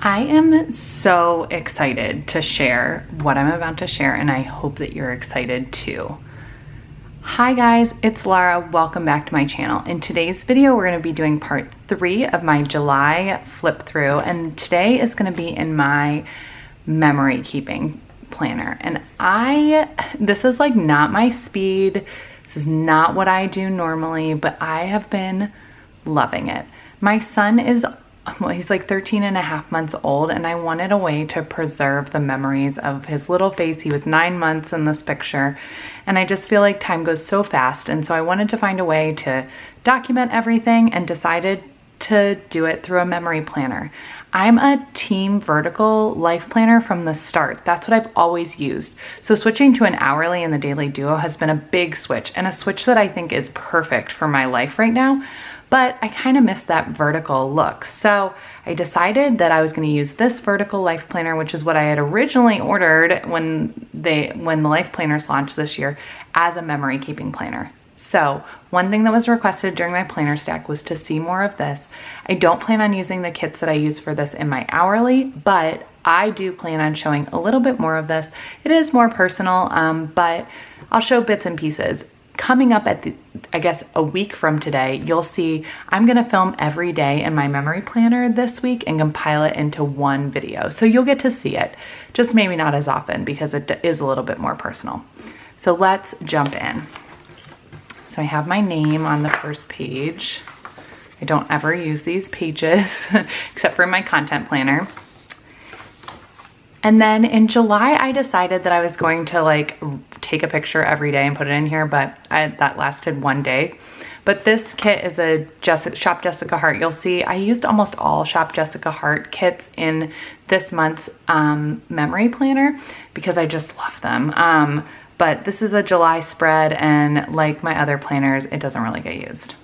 I am so excited to share what I'm about to share, and I hope that you're excited too. Hi guys, it's Laura. Welcome back to my channel. In today's video, we're going to be doing part 3 of my July flip through, and today is going to be in my memory keeping planner. And this is like not my speed. This is not what I do normally, but I have been loving it. My son is he's like 13 and a half months old, and I wanted a way to preserve the memories of his little face. He was 9 months in this picture, and I just feel like time goes so fast. And so I wanted to find a way to document everything and decided to do it through a memory planner. I'm a team vertical life planner from the start. That's what I've always used. So switching to an hourly and the daily duo has been a big switch, and a switch that I think is perfect for my life right now. But I kind of miss that vertical look. So I decided that I was going to use this vertical life planner, which is what I had originally ordered when the life planners launched this year, as a memory keeping planner. So one thing that was requested during my planner stack was to see more of this. I don't plan on using the kits that I use for this in my hourly, but I do plan on showing a little bit more of this. It is more personal, but I'll show bits and pieces. Coming up at I guess a week from today, you'll see I'm gonna film every day in my memory planner this week and compile it into one video. So you'll get to see it, just maybe not as often because it is a little bit more personal. So let's jump in. So I have my name on the first page. I don't ever use these pages except for in my content planner. And then in July, I decided that I was going to like take a picture every day and put it in here, but that lasted one day. But this kit is a Shop Jessica Hart. You'll see I used almost all Shop Jessica Hart kits in this month's memory planner because I just love them. But this is a July spread, and like my other planners, it doesn't really get used.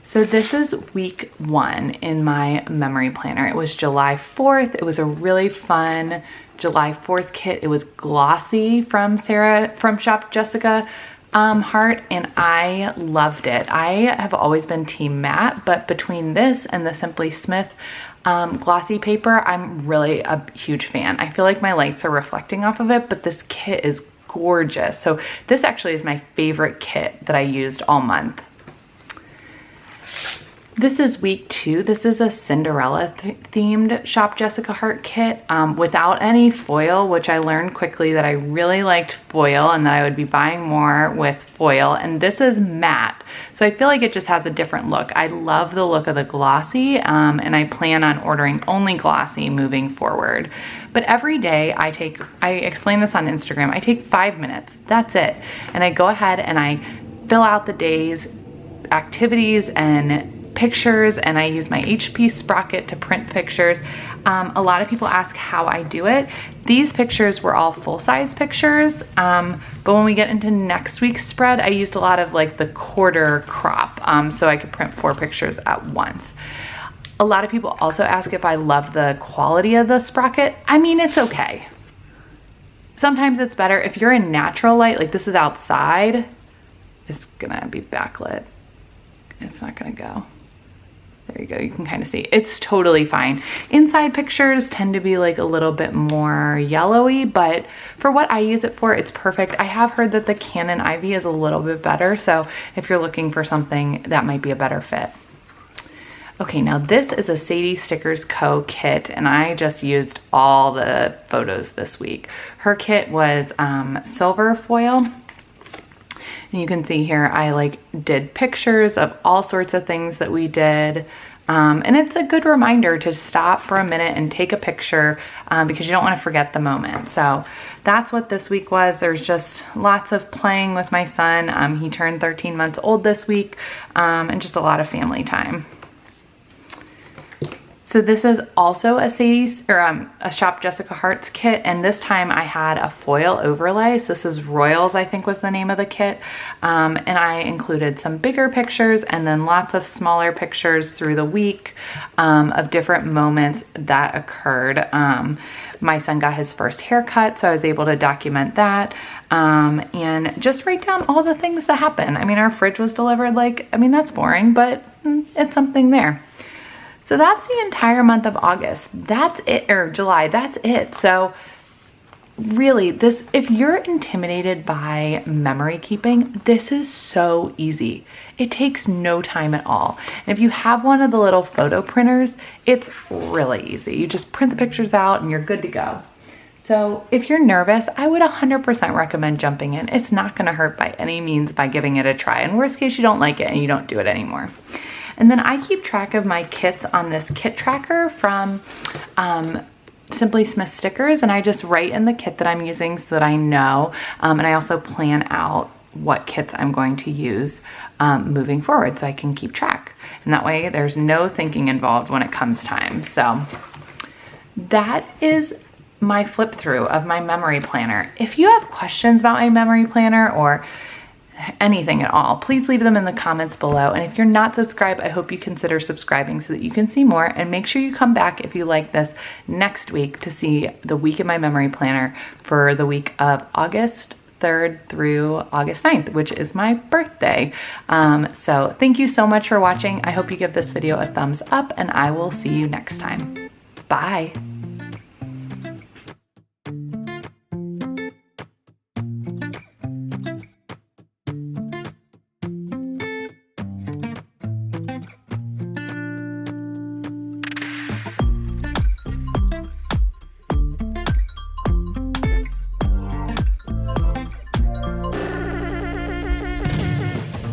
So this is week 1 in my memory planner. It was July 4th. It was a really fun July 4th kit. It was glossy from Shop Jessica Hart, and I loved it. I have always been team matte, but between this and the Simply Smith glossy paper, I'm really a huge fan. I feel like my lights are reflecting off of it, but this kit is gorgeous. So this actually is my favorite kit that I used all month. This is week 2. This is a Cinderella themed Shop Jessica Hart kit without any foil, which I learned quickly that I really liked foil and that I would be buying more with foil. And this is matte, so I feel like it just has a different look. I love the look of the glossy, and I plan on ordering only glossy moving forward. But every day I explain this on Instagram, I take 5 minutes, that's it. And I go ahead and I fill out the day's activities and pictures, and I use my HP Sprocket to print pictures. A lot of people ask how I do it. These pictures were all full-size pictures, but when we get into next week's spread, I used a lot of like the quarter crop, so I could print 4 pictures at once. A lot of people also ask if I love the quality of the Sprocket. I mean, it's okay. Sometimes it's better. If you're in natural light, like this is outside, it's gonna be backlit. It's not gonna go. There you go, you can kind of see. It's totally fine. Inside pictures tend to be like a little bit more yellowy, but for what I use it for, it's perfect. I have heard that the Canon Ivy is a little bit better, so if you're looking for something, that might be a better fit. Okay, now this is a Sadie Stickers Co. kit, and I just used all the photos this week. Her kit was silver foil. And you can see here, I like did pictures of all sorts of things that we did. And it's a good reminder to stop for a minute and take a picture because you don't want to forget the moment. So that's what this week was. There's just lots of playing with my son. He turned 13 months old this week, and just a lot of family time. So this is also a a Shop Jessica Hart's kit, and this time I had a foil overlay. So this is Royals, I think was the name of the kit. And I included some bigger pictures and then lots of smaller pictures through the week of different moments that occurred. My son got his first haircut, so I was able to document that and just write down all the things that happened. I mean, our fridge was delivered, like, I mean, that's boring, but it's something there. So that's the entire month of August. That's it, or July, that's it. So really, this, if you're intimidated by memory keeping, this is so easy. It takes no time at all. And if you have one of the little photo printers, it's really easy. You just print the pictures out and you're good to go. So if you're nervous, I would 100% recommend jumping in. It's not gonna hurt by any means by giving it a try. In worst case, you don't like it and you don't do it anymore. And then I keep track of my kits on this kit tracker from Simply Smith Stickers, and I just write in the kit that I'm using so that I know, and I also plan out what kits I'm going to use moving forward so I can keep track. And that way there's no thinking involved when it comes time. So that is my flip through of my memory planner. If you have questions about my memory planner or anything at all, please leave them in the comments below. And if you're not subscribed, I hope you consider subscribing so that you can see more, and make sure you come back if you like this next week to see the week in my memory planner for the week of August 3rd through August 9th, which is my birthday. So thank you so much for watching. I hope you give this video a thumbs up, and I will see you next time. Bye.